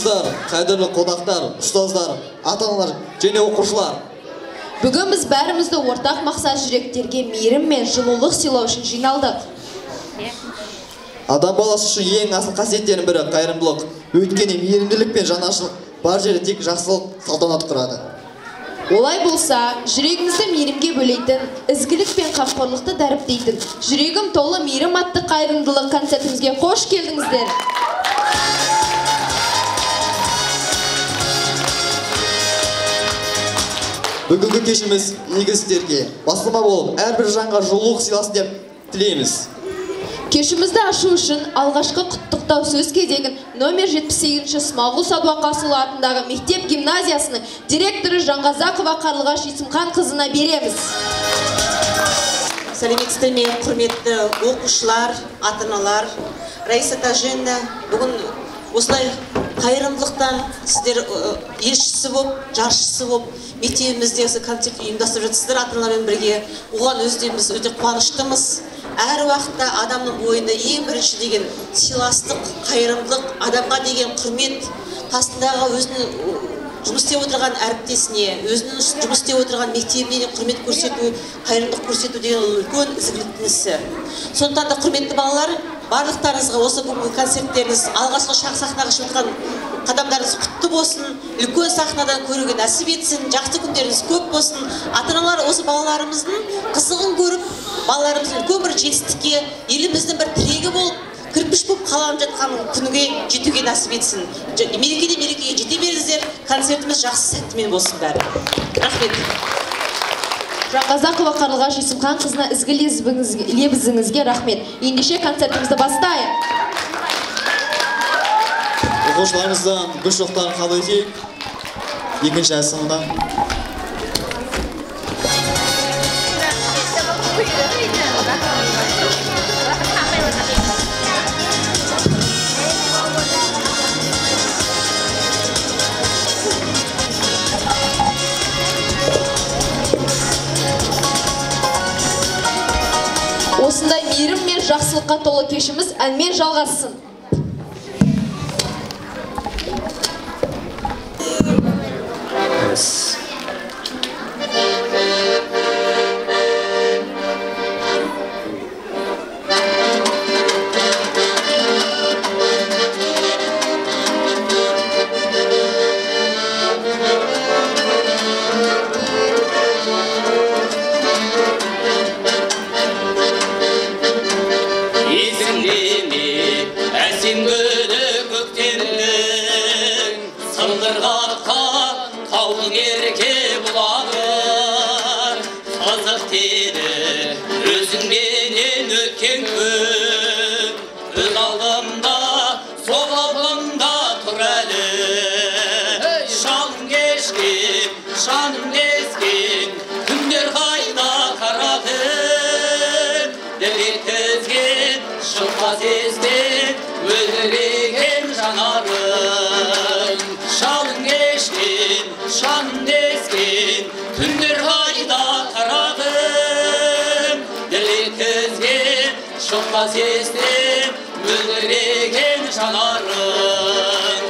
Армысыздар, қайдырлы қонақтар, ұстаздар, ата-аналар және оқушылар. Бүгін біз бәрімізді ортақ мақсат жүректерге мейірім мен жылулық сыйлау үшін жиналдық. Адам баласы үшін ең асыл қасиеттерінің бірі қайырымдылық. Өйткені мейірімділік пен жанашырлық бар жерде тек жақсылық салтанат құрады. Олай болса, жүрегіңізді мейірімге бөлейтін, ізгілік пен қамқорлықты дәріптейтін, жүрегім толы мейірім атты қайырымдылық концертімізге қош келдіңіздер. Бүгінгі кешіміз игі істерге бастама болып, әрбір жанға жылулық сыйласын деп тілейміз. Кешімізді ашу үшін алғашқы құттықтау сөз кезегін номер 78-ші Смағұл Садуақасұлы атындағы мектеп гимназиясының директоры Жанғазақова Қарлығаш Есімхан қызына береміз. Сәлеметсіздер ме, құрметті оқушылар, ата-аналар, Раиса Таженна, бүгін осылай қайырымдылықтан сіздер елшісі болып, жаршысы болып, мектебімізде осы концерт ұйымдастырып жатсыздар ата-аналармен бірге. Оған өздеріміз өте қуаныштымыз. Әр уақытта адамның бойында ең бірінші деген сыйластық, қайырымдылық, адамға деген құрмет, қасындағы өзінің жұмыс істеп отырған әріптесіне, өзінің жұмыс істеп отырған мектебіне құрмет көрсету, қайырымдылық көрсету деген үлкен ізгіліктің ісі. Сондықтан да құрметті балалар, барлықтарыңызға осы бүгінгі концерттеріңіз, алғашқы шақ сахнаға шыққан қадамдарыңыз құтты болсын, үлкен сахнадан көруге нәсіп етсін, жақсы күндеріңіз көп болсын. Ата-аналар осы балаларымыздың қызығын көріп, балаларымыздың үлкен бір жетістікке, еліміздің бір тірегі болып, кірпіш болып қаланып жатқан күніге жетуге нәсіп етсін. Мерекеге жете беріңіздер, концертіміз жақсы сәттімен болсын бәрі. Рахмет. Жанғазақова Қарлығаш Есімхан қызына ізгі лебізіңізге рахмет. Ендеше концертімізді бастайық. Оқушыларымыздан гүл шоқтарын қабыл етейік. Екінші әсімді. Осындай мейірім мен жақсылыққа толы кешіміз әнмен жалғассын. Sestim, mülderegen janarım.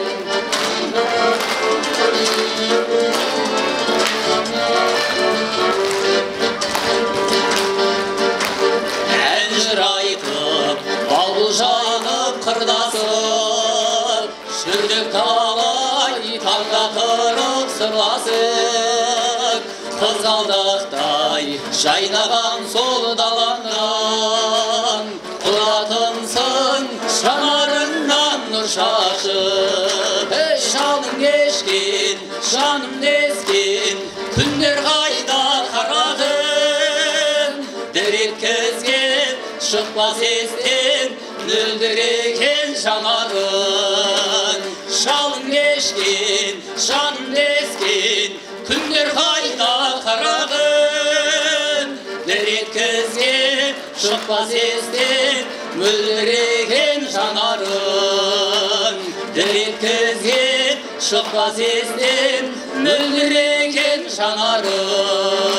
Əncir aytıb, balbul janıb qırdasıb, şürdük talay, tanga qırıb sırlasıb, qızaldaqday, jaynağan sol dalandan, Qılatınsın şanarından nur şaşıp, şanım geçkin, şanım neskin, Күндер қайда қарағым, дір еткізген, шықпас естен, мөлдіреген жанарың. Шалым кешкен, жаным нескен, күндер қайда қарағым, дір еткізген, шықпас естен, мөлдіреген жанарың. Дір еткізген, шықпас естен, мөлдіреген жанарың.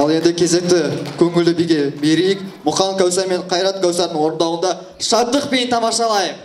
Ал енді кезекті көңілді биге берейік. Мұқан Кәусар мен Қайрат Кәусардың орындауында шаттықпен тамашалайық.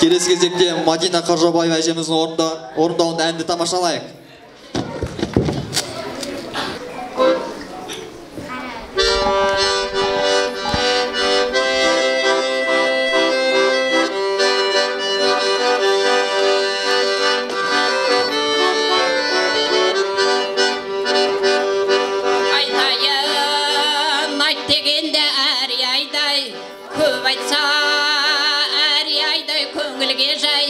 Келесі кезекте Мадина Қаржабаева әжеміздің орындауында әнді тамашалайық. Айтайын, айт дегенде әр айдай, көп айтса көңілге жай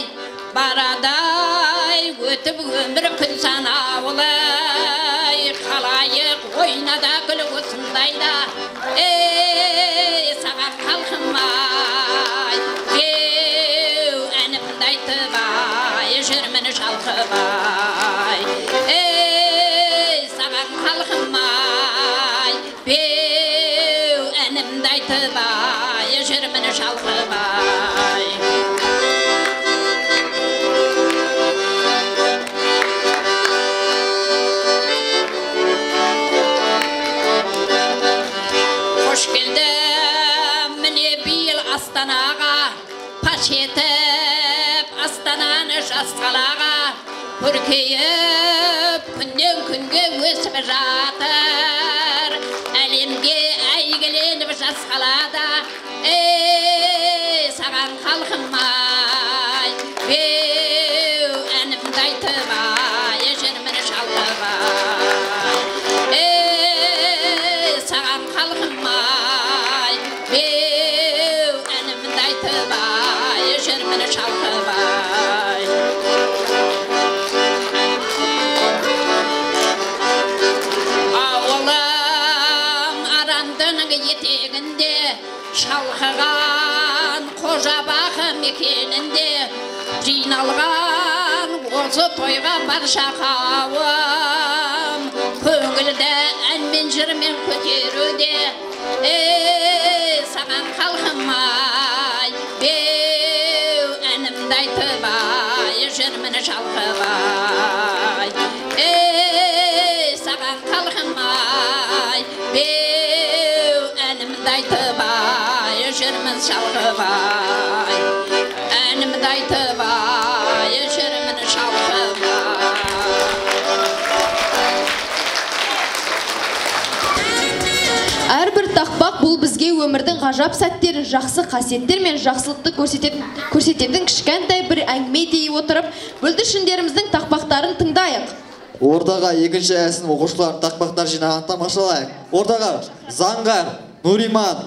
барадай, өтіп өмір күн санаулай, қалайық ойнада күл осындайда, саған қалқымай, деу әнімді айтыбай, жүрмін шалқыбай, саған қалқымай, деу әнімді айтыбай, жүрмін шалқыбай. Hoş geldim mine bil Astana'ga, paş etip Astana'nı жасқалаға, көркейіп күннен күнге өсіп жатыр, әлемге әйгіленіп жасқалада, саған қалқымай, беу әнімді айтыбай, жүрмін шалқыбай, саған қалқымай, беу әнімді айтыбай, жүрмін шалқыбай. Ауылым арандының етегінде, шалқыған қожабағы мекенінде, жиналған осы тойға барша қауым, көңілді әнмен жырмен көтеруде, саған қалқымай, беу әнімді айтыбай, жүрмін шалқыбай, саған қалқымай, беу әнімді айтыбай, жүрмін шалқыбай, әнімді айтыбай, жүрмін шалқыбай. Әрбір тақпақ бұл бізге өмірдің ғажап сәттерін, жақсы қасиеттер мен жақсылықты көрсететін кішкентай бір әңгіме дей отырып, бүлдіршіндеріміздің тақпақтарын тыңдайық. Ортаға екінші әсін оқушылардың тақпақтар жинағын тамашалайық. Ортаға Заңғар, Нуриман,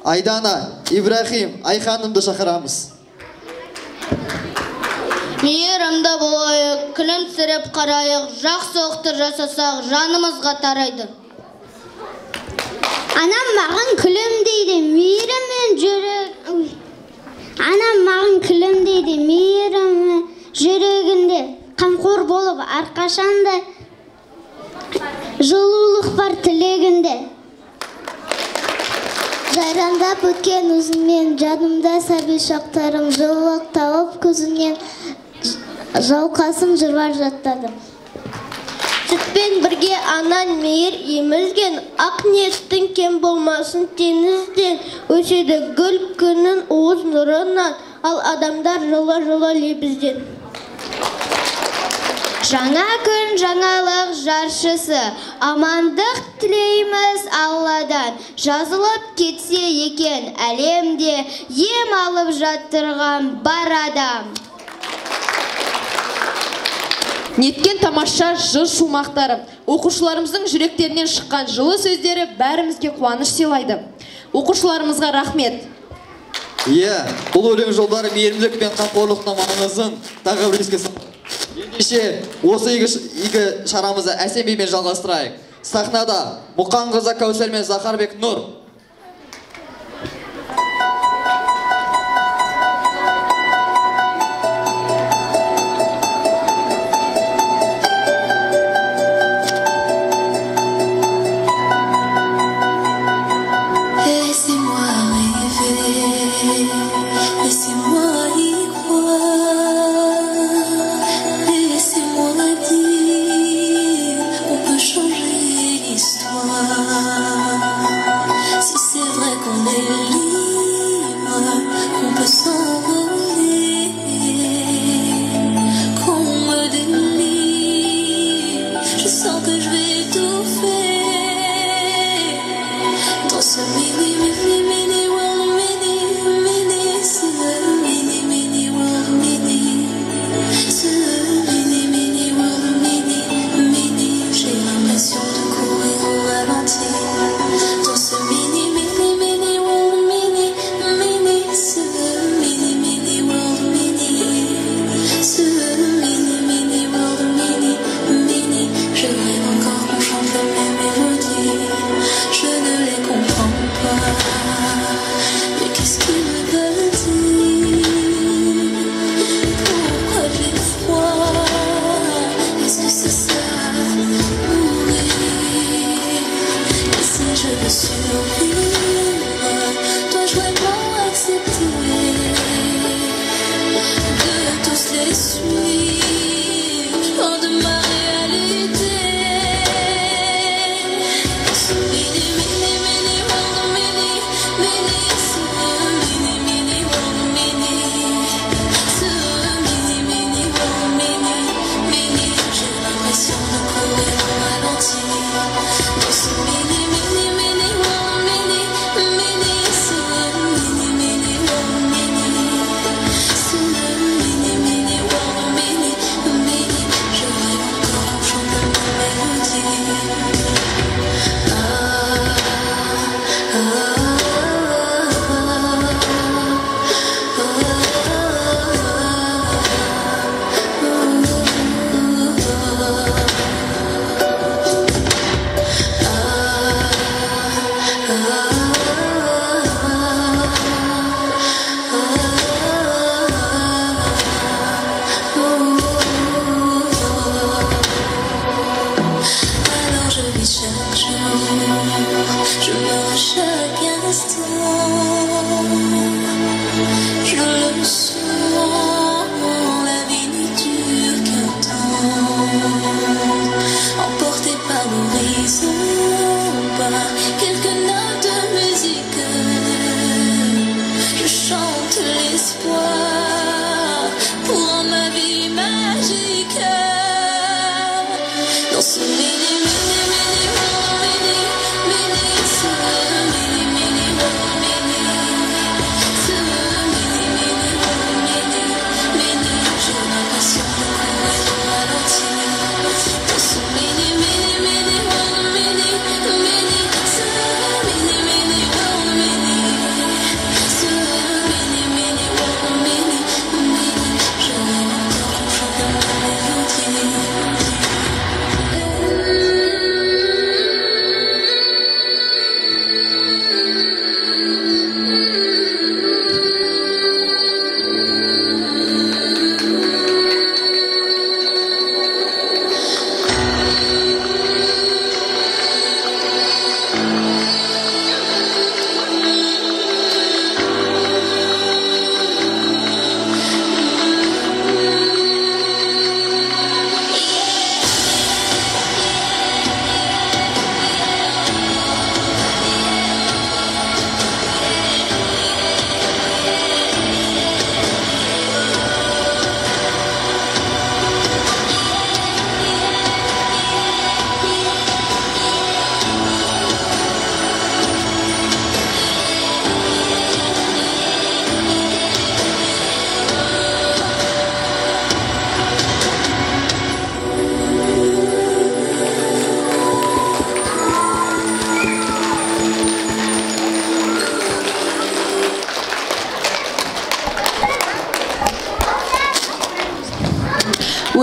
Айдана, Ибрахим, Айханымды шақырамыз. Мейірімді болайық, күлімсіреп қарайық, жақсылықты жасасақ, жанымызға тарайды. Анам маған күлім дейді, мейіріммен жүрек. Анам маған күлім дейді, мейіріммен жүрегінде. Қамқор болып әрқашанда жылулық бар тілегінде. Жайраңдап өткен өзіңмен, жадымда сәби шақтарым, жылылық тауып көзіңнен жауқасын жырлар жаттады. Сүтпен бірге анан мейір емізген, ақ ниеттің кем болмасын теңізден, өседі гүл күннің уыз нұрынан, ал адамдар жылы лебізден. Жаңа күн жаңалық жаршысы, амандық тілейміз Алладан. Жазылып кетсе екен әлемде, ем алып жаттырған бар адам. Неткен тамаша жыр шумақтары, оқушыларымыздың жүректерінен шыққан жылы сөздері бәрімізге қуаныш сыйлайды. Оқушыларымызға рахмет. Бұл өлең жолдары мейірімділік пен қамқорлықтың маңызын тағы бір еске салды. Ендеше осы игі шарамызды Әсем бимен жалғастырайық. Сахнада Мұқан қызы Кәусар мен Захарбек Нұр.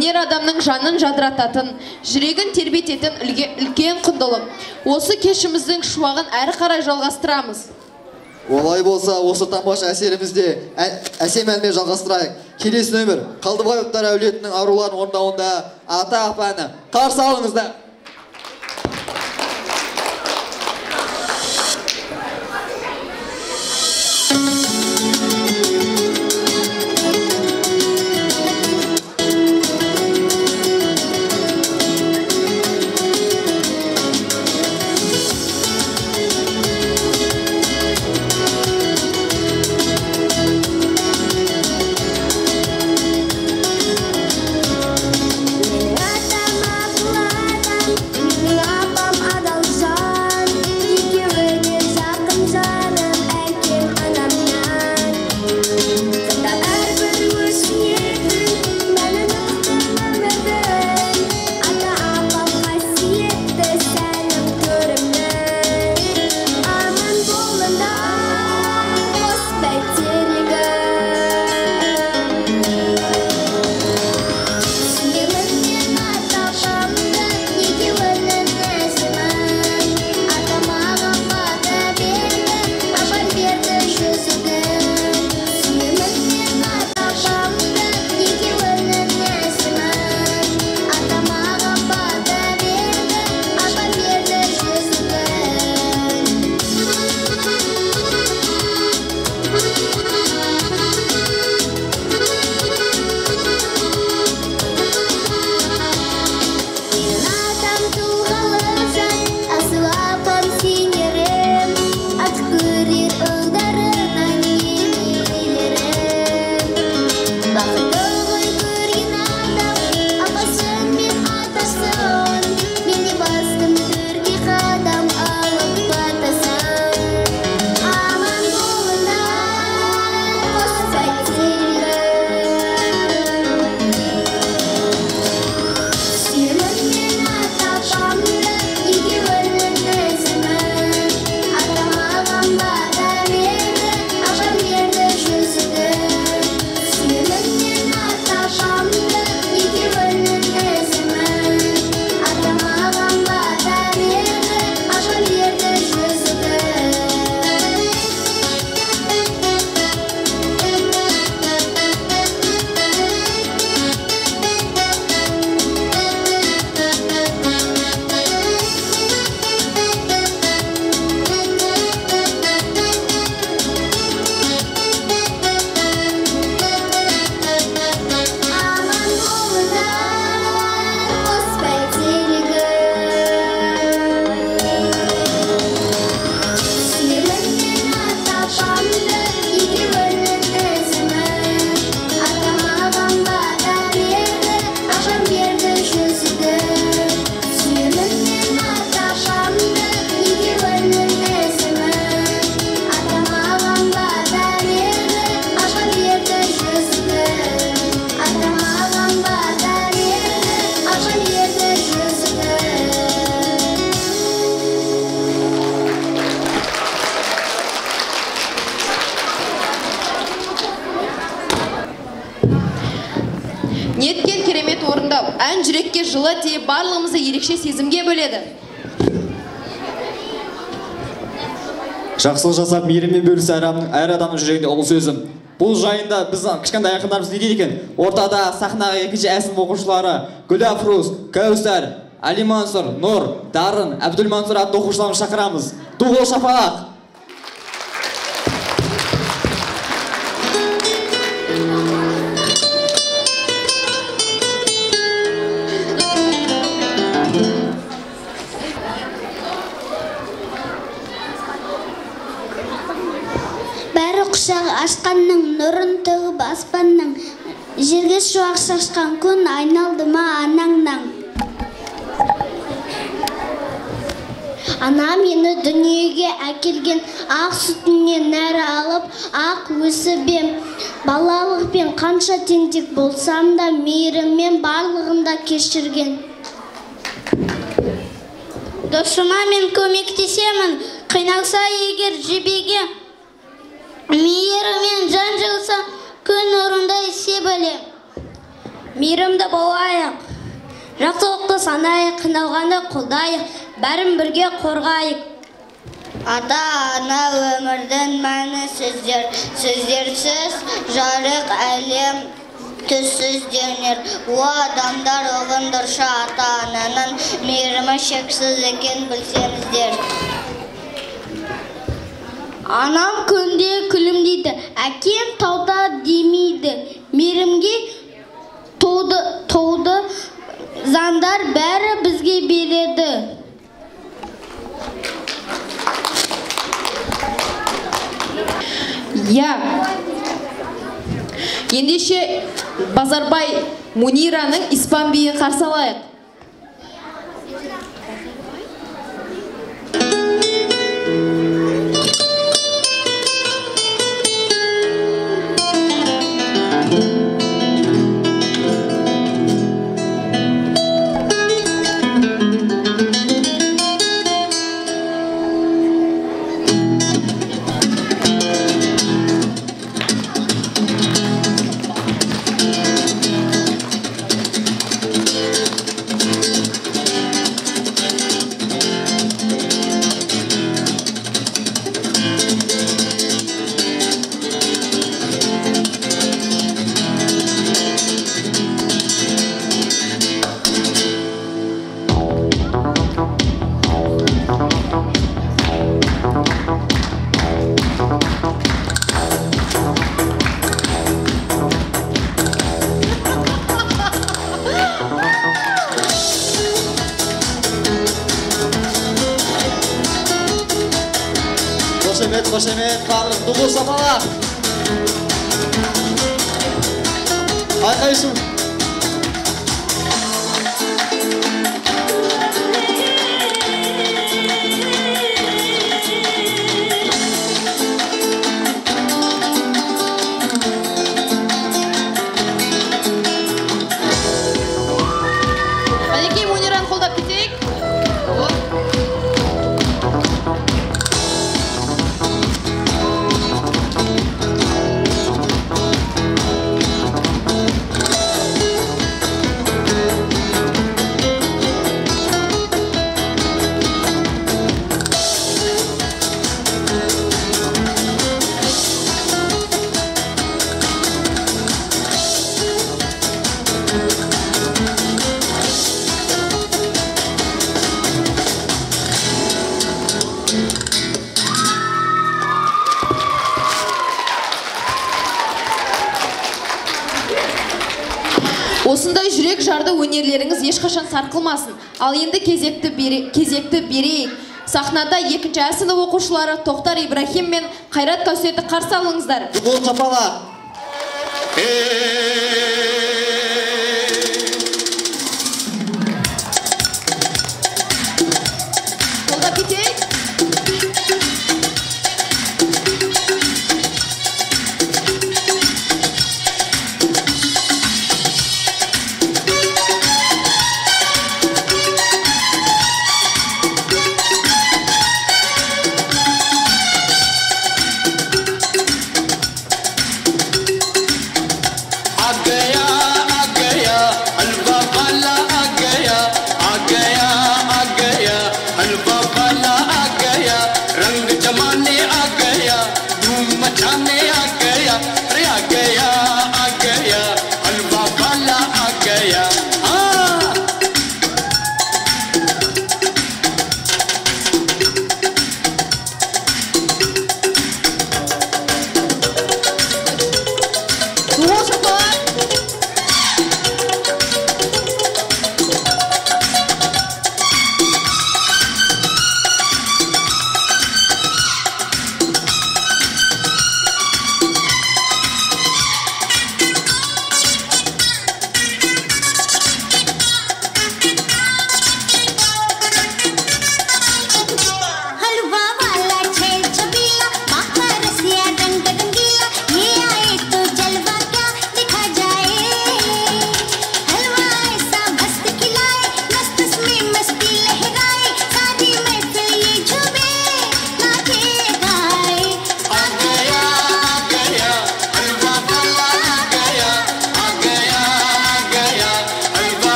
өнер адамның жанын жадырататын, жүрегін тербететін үлкен құндылық. Осы кешіміздің шуағын әрі қарай жалғастырамыз. Олай болса, осы тамаша әсерімізде әсем әнмен жалғастырайық. Келесі нөмір Қалдыбаевтар әулетінің аруларын орындауында Ата апаны қарсы алыңыздар. Неткен керемет орындау, ән жүрекке жылы тиіп, барлығымызды ерекше сезімге бөледі. Жақсылық жасап, мейіріммен бөлісі әр адамның жүрегінде ұлы сөзім. Бұл жайында біздің кішкентай ақындарымыз не дейді екен? Ортада сахнаға екінші әсім оқушылары Гүл Афрус, Кәусар, Али Мансұр, Нұр, Дарын, Әбдүл Мансұр атты оқушыларымызды шақырамыз. Дұғыл шапалақ! Бәрі құшақ ашқанның, нұрын тығып аспанның, жерге шуақ шашқан күн айналды ма анаңнан. Ана мені дүниеге әкелген, ақ сүтінен нәрі алып, ақ өсіп балалықпен қанша тентек болсам да, мейіріммен барлығында кешірген. Досыма мен көмектесемін, қиналса егер жебеге, мейіріммен жан жылса, күн орындай себілем. мейірімді болайық. Жақсылықты санайық, қиналғанды қолдайық, бәрін бірге қорғайық. Ата-ана өмірдің мәні сіздер, сіздерсіз жарық әлем түссіз денер. О адамдар ұғындырша ата-ананың мейірімі шексіз екен білсеңіздер. Анам күнде күлімдейді, әкем тауда демейді. Мейірімге толды заңдар бәрі бізге береді. Ендеше Базарбай Мунираның испан биін қарсы алайық. Қошемет, барлық дұғыл сапалар. Айқайшым. Әнекей Мунираны қолдап кетейік. Осындай жүрек жарды өнерлеріңіз ешқашан сарқылмасын. Ал енді кезекті берейік. Сахнада екінші А сынып оқушылары Тоқтар Ибрахим мен Қайрат Кәусетті қарсы алыңыздар. Дұғыл сапалар. Қолдап кетейік. Hakkı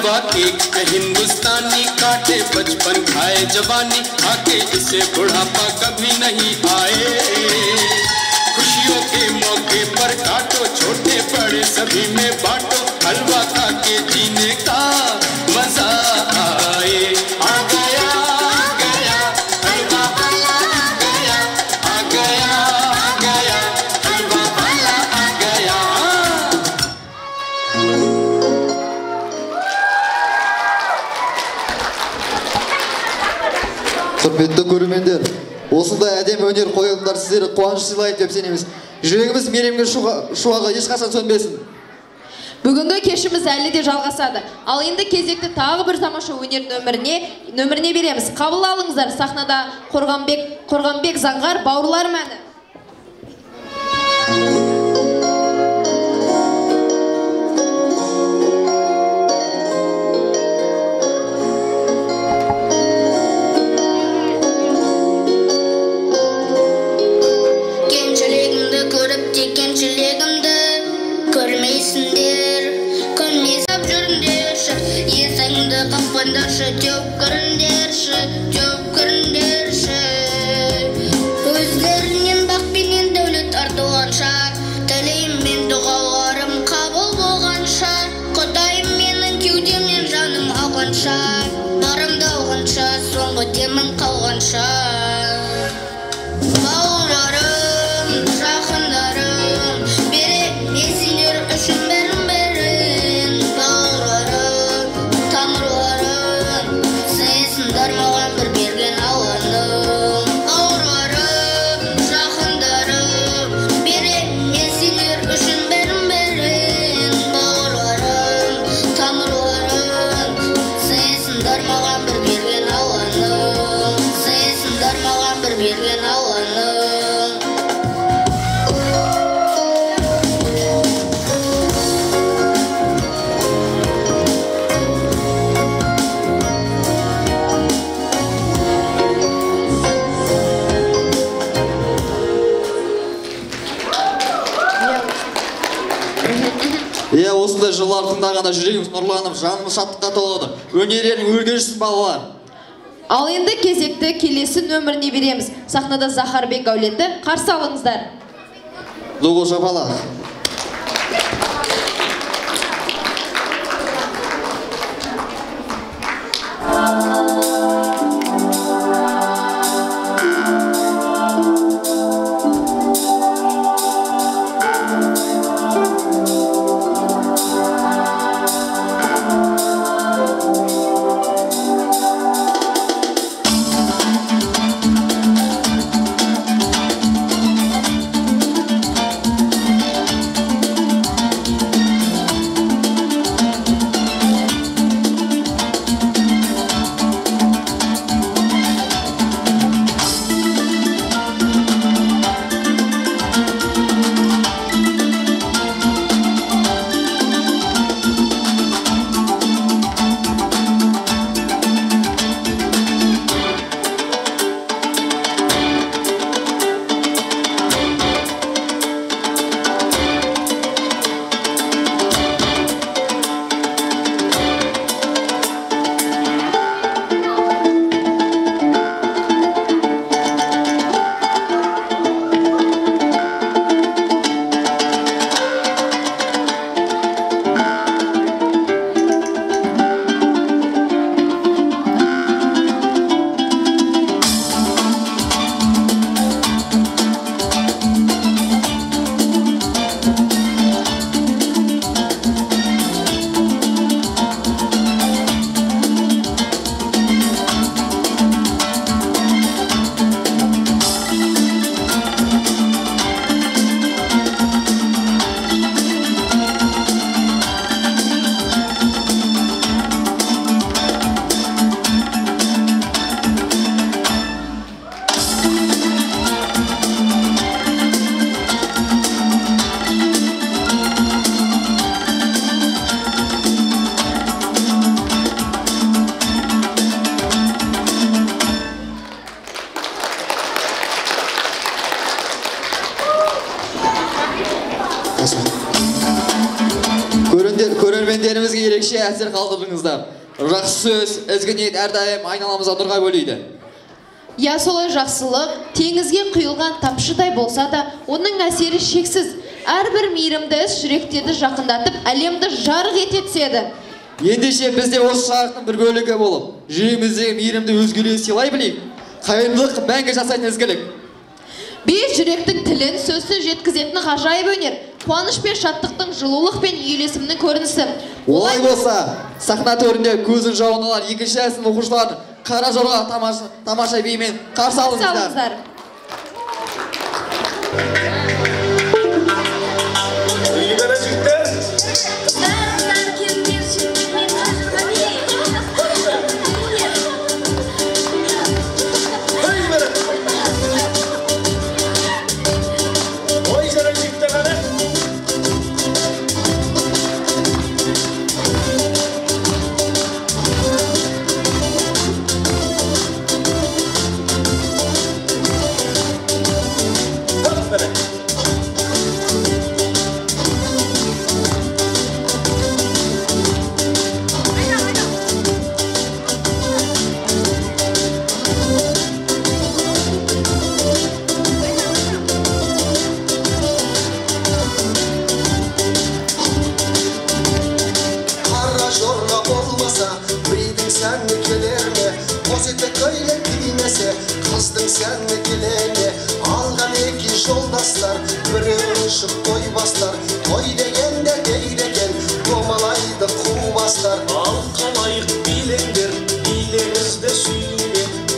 हलवा एक है हिंदुस्तानी, काटे बचपन खाए जवानी, आके इसे बुढ़ापा कभी नहीं आए। खुशियों के मौके पर काटो, छोटे बड़े सभी में बांटो, हलवा खा के जीने का मजा आए। आ गया हलवा वाला आ गया, आ गया हलवा वाला आ गया। Құрметті көрермендер, осындай әдемі өнер қойылымдар сіздерге қуаныш сыйлайды деп сенеміз. Жүрегіміз мейірімге шуағы ешқашан сөнбесін. Бүгінгі кешіміз әлі де жалғасады. Ал енді кезекті тағы бір тамаша өнер нөміріне береміз. Қабыл алыңыздар, сахнада Қорғанбек Заңғар бауырларым әні. Өздерінен бақ пенен дәулет артуғанша, тілейім мен дұғаларым қабыл болғанша, Құдайым менің кеудемнен жаным алғанша, барымды алғанша, соңғы демім қалғанша. Бауырларым, жақындарым, бере есіңдер үшін бәрін-бәрін. Бауырларым, тамырларым, сыйсыңдар маған бір берген Алланың. Бауырларым, жақындарым, бере есіңдер үшін бәрін-бәрін. Бауырларым, тамырларым, сыйсыңдар маған бір берген Алланың. Сыйсыңдар маған бір берген Алланың. Осындай жырлар тыңдағанда жүрегіміз нұрланып, жанымыз шаттыққа толады. Өнерінің өргеншісін балалар. Ал енді кезекті келесі нөміріне береміз. Сахнада Захарбек Әулеті, қарсы алыңыздар. Лугу жапала. көрермендерімізге ерекше әсер қалдырдыңыздар. Жақсы сөз, ізгі ниет әрдайым айналамызға нұрға бөлейді. Я солай жақсылық, теңізге құйылған тамшыдай болса да, оның әсері шексіз. Әрбір мейірімді іс жүректерді жақындатып, әлемді жарық ете түседі. Ендеше бізде осы шарықтың бір бөлігі болып, жүрегіміздегі мейірімді өзгелерге сыйлай білейік. Қайырымдылық мәңгі жасайтын ізгілік. Бес жүректің тілін сөзсіз жеткізетін ғажайып өнер, қуаныш пен шаттықтың жылулық пен үйлесімнің көрінісі. Олай болса, сахна төрінде көзін жауын алар екінші сынып оқушыларын Қара Жорға тамаша биімен қарсы алыңыздар.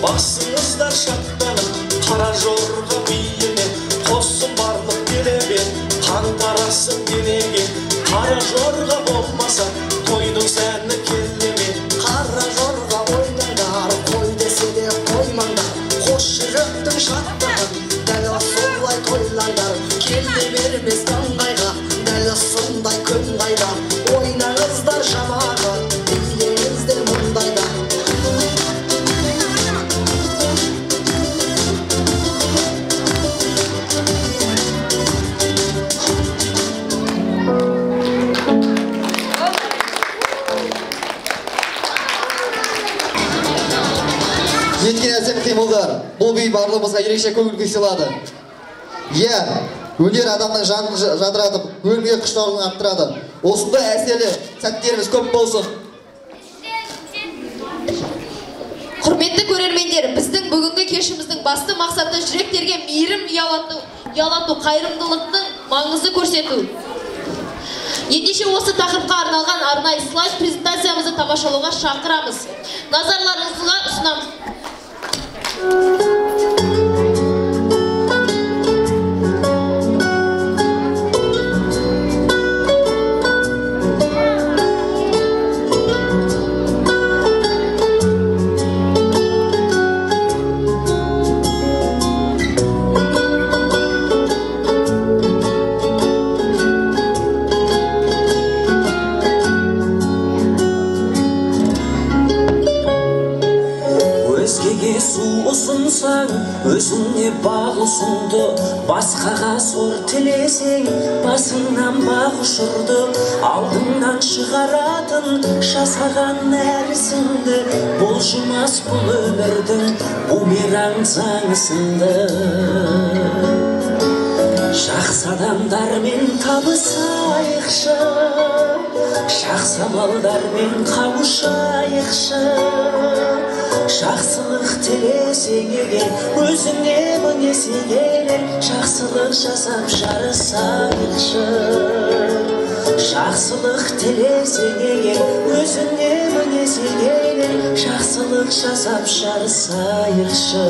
Басыңыздар шаттанып, Қара Жорға биіне, қосын барлық делебе, қан тарасын денеге. Қара Жорға болмаса, тойдың сәні келеме. Қара Жорға ойнаңдар, қой десе де қоймаңдар. Қош жүректің шаттығын, дәл солай тойлаңдар. Келді бермес таңғайға, дәл сондай күн қайда. Ойнаңыздар жамағат, билеңіздер мұндайда. Еткен әсем қимылдар, бұл би барлығымызға ерекше көңіл күй сыйлады. Өнер адамның жанын жадыратып, өлімге құштарлығын арттырады. Осындай әсерлі сәттеріміз көп болсын. Құрметті көрермендер, біздің бүгінгі кешіміздің басты мақсаты жүректерге мейірім ұялату, қайырымдылықтың маңызды көрсету. Ендеше осы тақырыпқа арналған арнайы слайд презентациямызды тамашалауға шақырамыз. Назарларыңызға ұсынамыз. Өзіңе бақ ұсынды, басқаға сор тілесең, басыңнан бақ ұшырды, алдыңнан шығаратын жасаған әрісіңді, бұлжымас бұл өмірдің бумеранг заңы сынды. Жақсы адамдармен табысайықшы, жақсы малдармен қауышайықшы. Жақсылық тілесең егер, өзіңе мінесең егер, жақсылық жасап жарысайықшы. Жақсылық тілесең егер, өзіңе мінесең егер, жақсылық жасап жарысайықшы.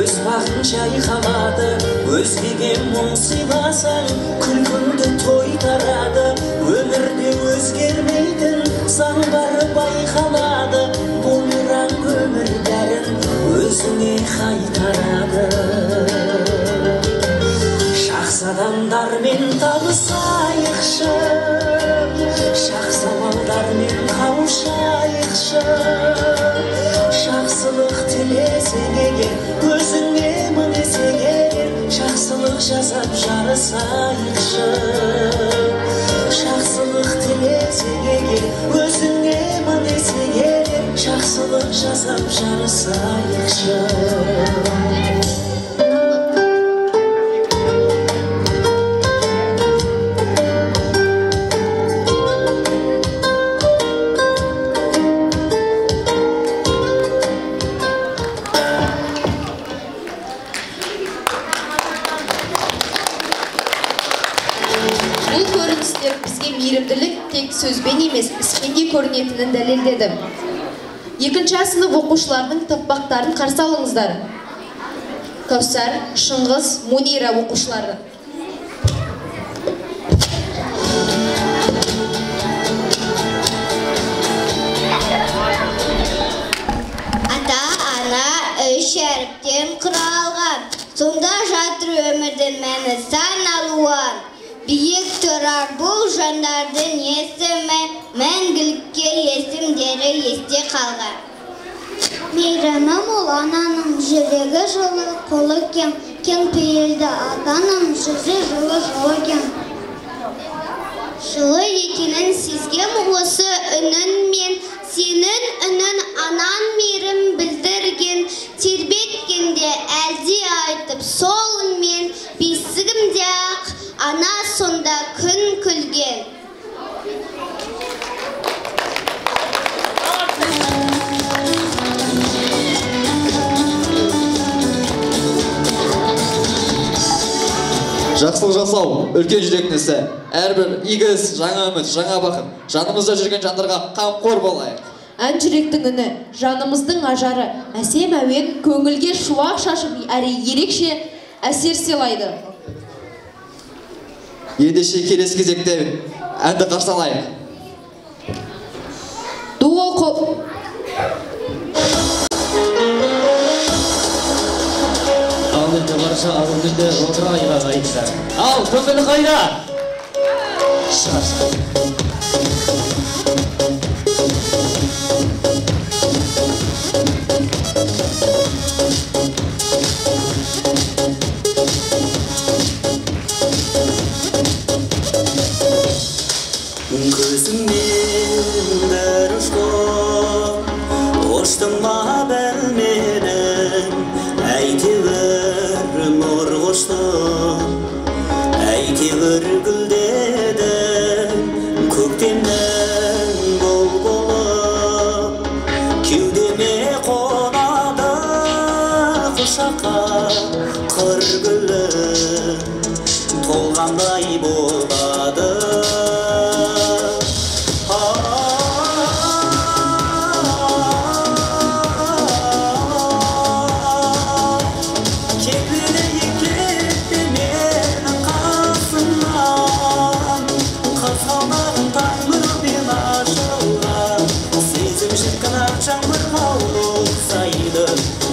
Өз бағын жайқалады, өзгеге мұң сыйласаң, күлкіңді той тарады. Өмірде өзгермейтін заң бары байқалады, бумеранг өмір бәрін өзіңе қайтарады. жарысайықшы. Жақсылық тілесең егер, өзіңе мын десең егер, жақсылық жасап жарысайықшы. Бұл көріністер бізге мейірімділік тек сөзбен емес, іспен де көрінетінін дәлелдеді. Екінші сынып оқушылардың тақпақтарын қарсы алыңыздар. Кәусар, Шыңғыс, Мунира оқушылары. Ата-ана үш әріптен құралған, сонда жатыр өмірдің мәні сан алуан. Биік тұрар бұл жандардың есімі, мәңгілікке есімдері есте қалған. Мейрамы мол ананың жүрегі жылы, қолы кең, кең пейілді атаның жүзі жылы кең. Жылы екенін сезгем осы үнін мен, сенің үнін анан мейірім білдірген, тербеткенде әлде айтып сол үнмен, бесігімде ақ ана сонда күн күлген. Жақсылық жасау үлкен жүректің ісі. Әрбір игі іс, жаңа үміт, жаңа бақыт. Жанымызда жүрген жандарға қамқор болайық. Ән жүректің үні, жанымыздың ажары, әсем әуен көңілге шуақ шашып, әрі ерекше әсер сыйлайды. Ендеше келесі кезекте әнді қарсы алайық. Дуо қол. Ал енді барша ауылдыңды отырайға қайтса. Ал, көңілі қайда? Шарса. Көзімнен бір ұшқын, ұштың ма бәлменің, әйтеуір нұр құштың, әйтеуір гүлдедің, көктемнің бұлбұлы, кеудеме қонады құшаққа қыр гүлі, толғандай болады.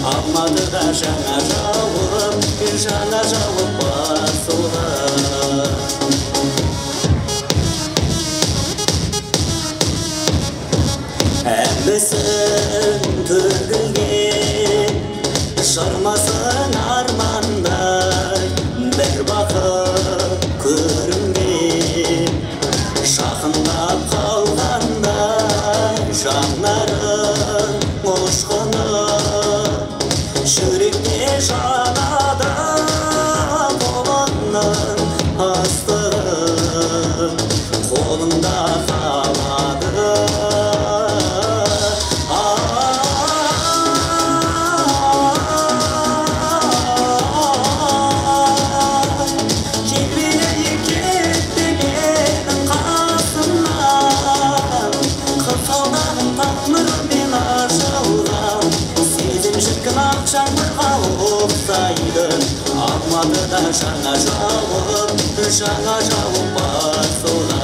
Алматыда жаңа жауып, жаңа жауып басылған. Әмбісін төгілген, жармасын армандай, бір бақыт көрінген, жақындап қалғандай, жанарын ұшқыны жүректе жанады қолыңның астығы, қолыңда қалады. Келмейді кетті менің қасымнан, қырқалдағым тақ нұрмен ашылған, сезім шіркін ақ жаңбыр қауып сайды. Алматыда жаңа жауып басылған.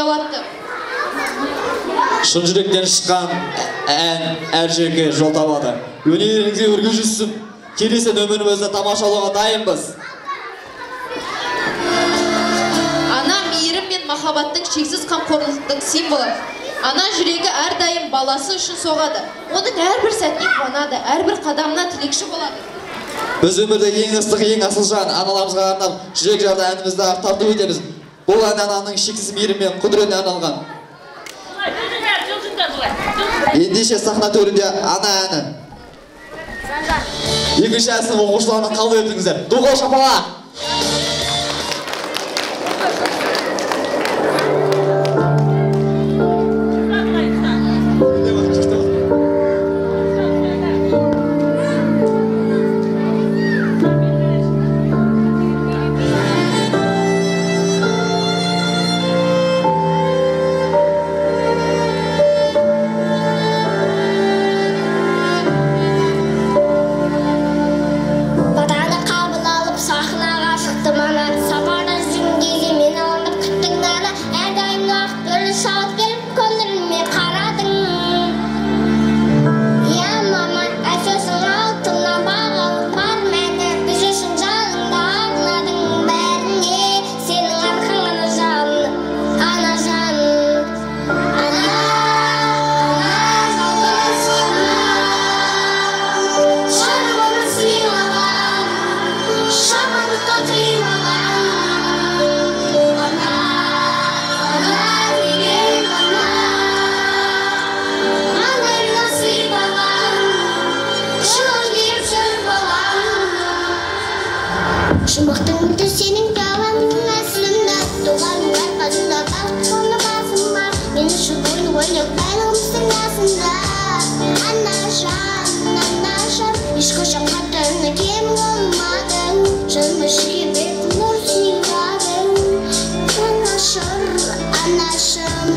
ұялатты. Шын жүректен шыққан ән әр жерге жол табады. Өнеріңізге өрге жүзсін. Келесі нөмірімізді тамашалауға дайынбыз. Ана мейірім мен махаббаттың шексіз қамқорлықтың символы. Ана жүрегі әрдайым баласы үшін соғады. Оның әрбір сәтіне қуанады, әрбір қадамына тілекші болады. Біз өмірде ең ыстық, ең асыл жан аналарымызға арнап жүрек жарды әнімізді тартып өтеміз. Бұл ән ананың шексіз мейірі мен құдіретіне арналған. Ендеше сахна төрінде ана әні. Екінші әннің оқушыларына қабыл етіңіздер. Доғал шапала! Жұмақтыңды сенің таланың әсілімді туғаныңдар қасында балық қолы басында мен үшін бойы ойлық байлығымыздың асында анашан ешқашан қатарына кем болмадың жырмышке бет нұр сыйладың анашым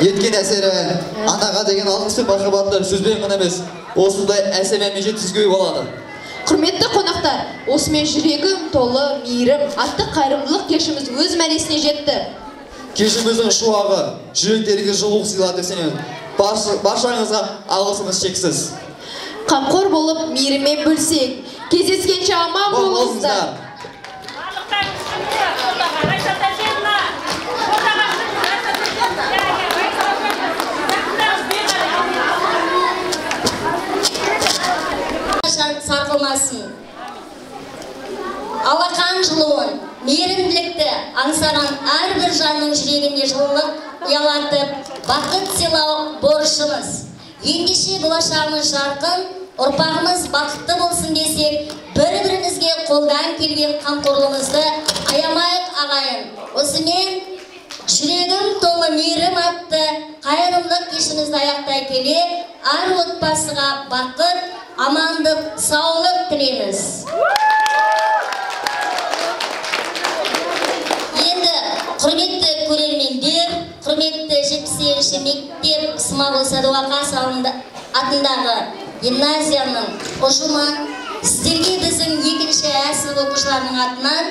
Еткен әсері анаға деген алғысы махаббатты сөзбен ғана емес, осындай әсеммен жеткізуге болады. Құрметті қонақтар, осымен жүрегім толы мейірім атты қайырымдылық кешіміз өз мәресіне жетті. Кешіміздің шуағы жүректерге жылулық сыйлады сенен. Баршаңызға алғысымыз шексіз. Қамқор болып мейіріммен бөлсек, кездескенше аман болыңыздар. Сарқылмасын. Алақан жылуын, мейірімділікті аңсаған әрбір жанның жүрегіне жылылық ұялатып, бақыт сыйлау борышымыз. Ендеше болашағымыз жарқын, ұрпағымыз бақытты болсын десек, бір-бірімізге қолдан келген қамқорлығымызды аямайық ағайын. Осымен жүрегім толы мейірім атты қайырымдылық кешімізді аяқтай келе, ар отбасыға бақыт, амандық, саулық тілейміз. Енді құрметті көрермендер, құрметті 70-ші мектеп Смағұл Сәдуақасов атындағы гимназияның ұжымы, сіздерге біздің екінші А сынып оқушыларының атынан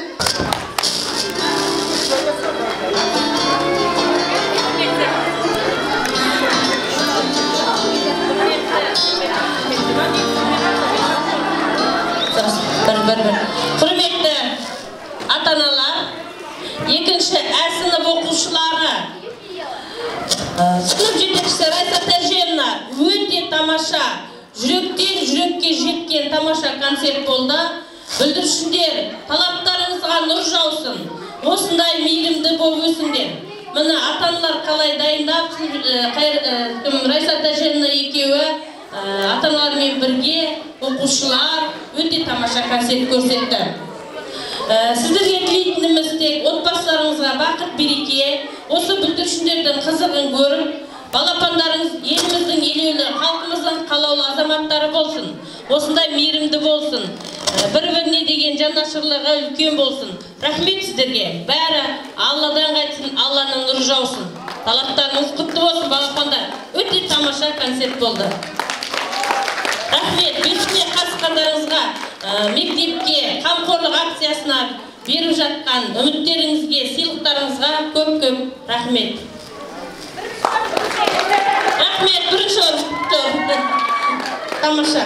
құрметті ата-аналар, екінші А сынып оқушылары, сынып жетекшісі Райса Тәженна өте тамаша, жүректен жүрекке жеткен тамаша концерт болды. Бүлдіршіндер, талаптарыңызға нұр жаусын, осындай мейірімді болып өсіңдер. Міне ата-аналар қалай дайындап, Райса Тәженна екеуі ата-аналармен бірге оқушылар өте тамаша концерт көрсетті. Сіздерге тілейтініміз тек отбасыларыңызға бақыт береке, осы бүлдіршіндердің қызығын көріп, балапандарыңыз еліміздің елеулі, халқымыздың қалаулы азаматтары болсын, осындай мейірімді болсын, бір-біріне деген жанашырлығы үлкен болсын. Рахмет сіздерге. Бәрі Алладан қайтсын, Алланың нұры жаусын. Талаптарыңыз құтты болсын, балапандар. Өте тамаша концерт болды. Рахмет. Бесіне қатысқандарыңызға, мектепке, қамқорлық акциясына беріп жатқан үміттеріңізге, сыйлықтарыңызға көп-көп рахмет. Рахмет, бірінші орын. Тамаша.